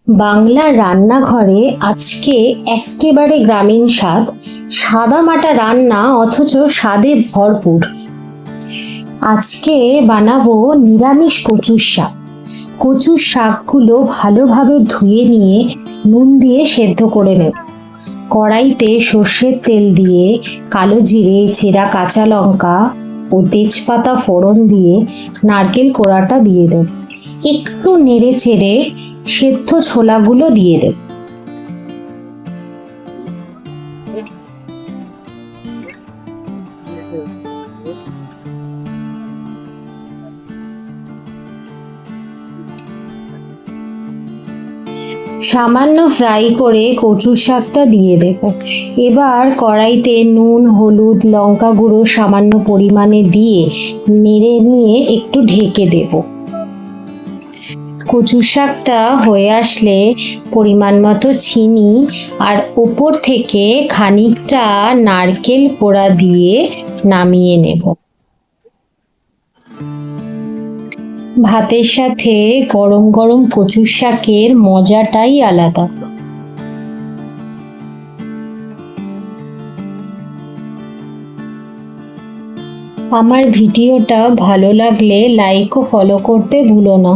বাংলা রান্নাঘরে আজকে এক্কেবারে গ্রামীণ স্বাদ, সাদামাটা রান্না অথচ স্বাদে ভরপুর। আজকে বানাবো নিরামিষ কচুর শাক। কচুর শাকগুলো ভালোভাবে ধুয়ে নিয়ে নুন দিয়ে সেদ্ধ করে নেব। কড়াইতে সর্ষের তেল দিয়ে কালো জিরে, চেরা কাঁচা লঙ্কা ও তেজপাতা ফোড়ন দিয়ে নারকেল কোড়াটা দিয়ে দেব। একটু নেড়ে চেড়ে সেদ্ধ ছোলাগুলো দিয়ে দেব। সামান্য ফ্রাই করে কচুর শাকটা দিয়ে দেব। এবার কড়াইতে নুন, হলুদ, লঙ্কা গুঁড়ো সামান্য পরিমাণে দিয়ে নেড়ে নিয়ে একটু ঢেকে দেব। কচুর শাকটা হয়ে আসলে পরিমাণ মতো চিনি আর ওপর থেকে খানিকটা নারকেল কোড়া দিয়ে নামিয়ে নেব। ভাতের সাথে গরম গরম কচুর শাকের মজাটাই আলাদা। আমার ভিডিওটা ভালো লাগলে লাইক ও ফলো করতে ভুলো না।